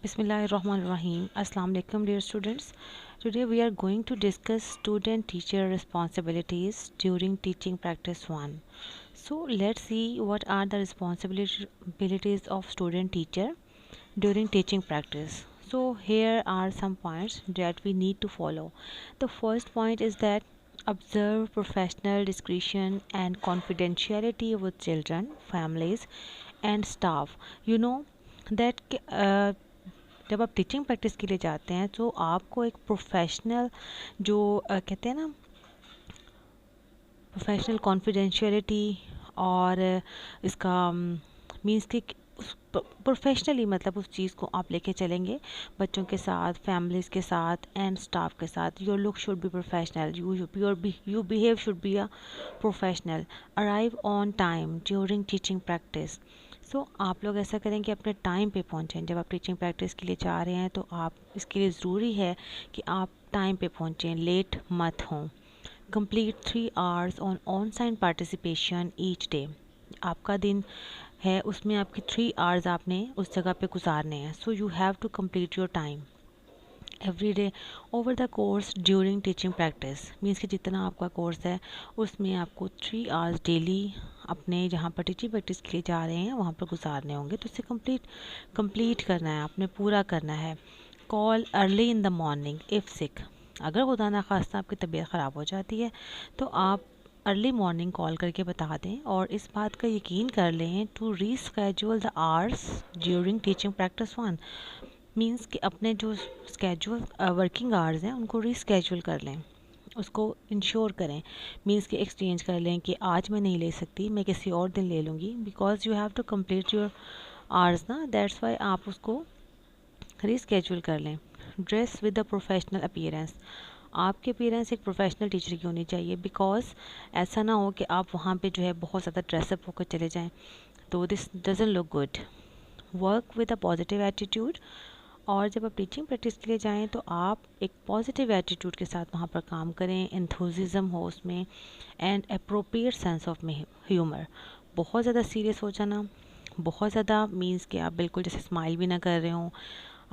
Bismillahirrahmanirrahim. Assalamu alaikum dear students. Today we are going to discuss student teacher responsibilities during teaching practice 1. So let's see what are the responsibilities of student teacher during teaching practice. So here are some points that we need to follow. The first point is that observe professional discretion and confidentiality with children, families and staff. You know that जब आप teaching practice के लिए जाते हैं तो आपको एक professional जो कहते हैं ना प्रोफेशनल कॉन्फिडेंशियलिटी और इसका मीन्स कि प्रोफेशनली मतलब उस चीज़ को आप लेके चलेंगे बच्चों के साथ, फैमिलीज़ के साथ एंड स्टाफ के साथ. Your look should be professional, you behave should be a professional. Arrive on time during teaching practice. So आप लोग ऐसा करें कि अपने टाइम पे पहुँचें. जब आप टीचिंग प्रैक्टिस के लिए जा रहे हैं तो आप इसके लिए ज़रूरी है कि आप टाइम पे पहुँचें, लेट मत हों. Complete 3 hours on site participation each day. आपका दिन है उसमें आपकी 3 आवर्स आपने उस जगह पे गुजारने हैं. So you have to complete your time every day over the course during teaching practice. Means कि जितना आपका कोर्स है उसमें आपको 3 आवर्स डेली अपने जहाँ पर टीचिंग प्रैक्टिस के लिए जा रहे हैं वहाँ पर गुजारने होंगे. तो उसे कंप्लीट करना है, आपने पूरा करना है. Call early in the morning if sick. अगर खुदा ना खास्ता आपकी तबीयत ख़राब हो जाती है तो आप अर्ली मॉर्निंग कॉल करके बता दें और इस बात का यकीन कर लें to reschedule the hours during teaching practice 1. Means कि अपने जो स्केड्यूल वर्किंग आवर्स हैं उनको रीस्केड्यूल कर लें, उसको इंश्योर करें. मीन्स कि एक्सचेंज कर लें कि आज मैं नहीं ले सकती, मैं किसी और दिन ले लूँगी. Because you have to complete your hours ना, दैट्स वाई आप उसको रीस्केड्यूल कर लें. Dress with the professional appearance. आपकी अपीयरेंस एक प्रोफेशनल टीचर की होनी चाहिए. बिकॉज ऐसा ना हो कि आप वहाँ पे जो है बहुत ज़्यादा ड्रेसअप होकर चले जाएं, तो this doesn't look good. Work with a positive attitude. और जब आप टीचिंग प्रैक्टिस के लिए जाएं तो आप एक पॉजिटिव एटीट्यूड के साथ वहाँ पर काम करें, एंथुजिज्म हो उसमें and appropriate sense of humour. बहुत ज़्यादा सीरियस हो जाना, बहुत ज़्यादा मीन्स कि आप बिल्कुल जैसे स्माइल भी ना कर रहे हों.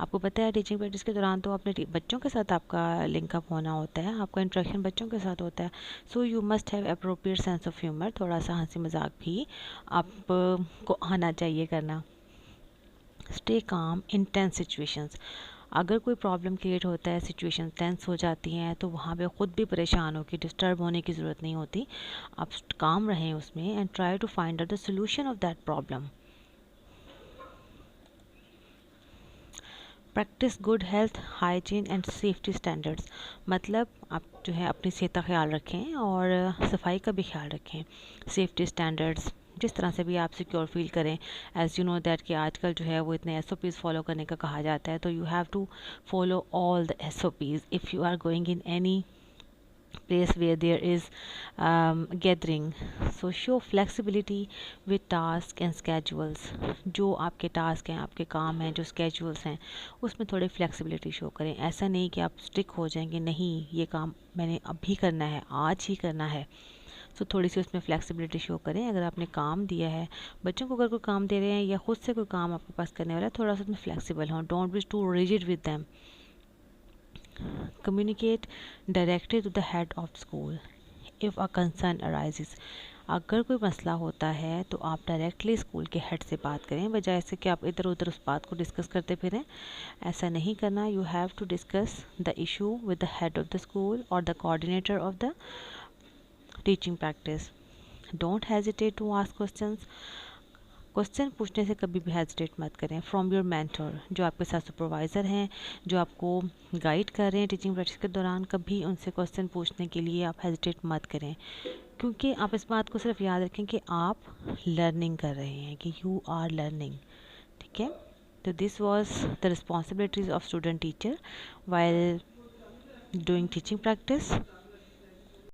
आपको पता है टीचिंग प्रैक्टिस के दौरान तो अपने बच्चों के साथ आपका लिंकअप होना होता है, आपका इंट्रैक्शन बच्चों के साथ होता है. So you must have appropriate sense of humour. थोड़ा सा हंसी मजाक भी आपको आना चाहिए करना. स्टे काम इन टेंस सिचुएशंस. अगर कोई प्रॉब्लम क्रिएट होता है, सिचुएशन टेंस हो जाती हैं, तो वहाँ पे ख़ुद भी परेशान हो के डिस्टर्ब होने की ज़रूरत नहीं होती. आप काम रहें उसमें and try to find out the solution of that problem. Practice good health, hygiene and safety standards. मतलब आप जो है अपनी सेहत का ख्याल रखें और सफाई का भी ख्याल रखें. सेफ्टी स्टैंडर्ड्स जिस तरह से भी आप सिक्योर फील करें. एज़ यू नो दैट कि आजकल जो है वो इतने SOPs फॉलो करने का कहा जाता है, तो you have to follow all the SOPs if you are going in any place where there is gathering. So show flexibility with task and schedules. जो आपके टास्क हैं, आपके काम हैं, जो schedules हैं, उसमें थोड़ी flexibility शो करें. ऐसा नहीं कि आप स्टिक हो जाएंगे, नहीं ये काम मैंने अभी करना है, आज ही करना है. तो थोड़ी सी उसमें फ्लेक्सिबिलिटी शो करें. अगर आपने काम दिया है बच्चों को, अगर कोई काम दे रहे हैं या ख़ुद से कोई काम आपके पास करने वाला है, थोड़ा सा उसमें फ्लेक्सिबल हों. Don't be too rigid with them. Communicate directly to the head of school if a concern arises. अगर कोई मसला होता है तो आप डायरेक्टली स्कूल के हेड से बात करें, बजाय से कि आप इधर उधर उस बात को डिस्कस करते फिरें. ऐसा नहीं करना. You have to discuss the issue with the head of the school और the coordinator of the teaching practice. Don't hesitate to ask questions. Question पूछने से कभी भी हेजिटेट मत करें. फ्रॉम योर मेंटर, जो आपके साथ सुपरवाइज़र हैं, जो आपको गाइड कर रहे हैं टीचिंग प्रैक्टिस के दौरान, कभी उनसे क्वेश्चन पूछने के लिए आप हेजिटेट मत करें. क्योंकि आप इस बात को सिर्फ याद रखें कि आप लर्निंग कर रहे हैं, कि यू आर लर्निंग. ठीक है. तो this was the responsibilities of student teacher while doing teaching practice.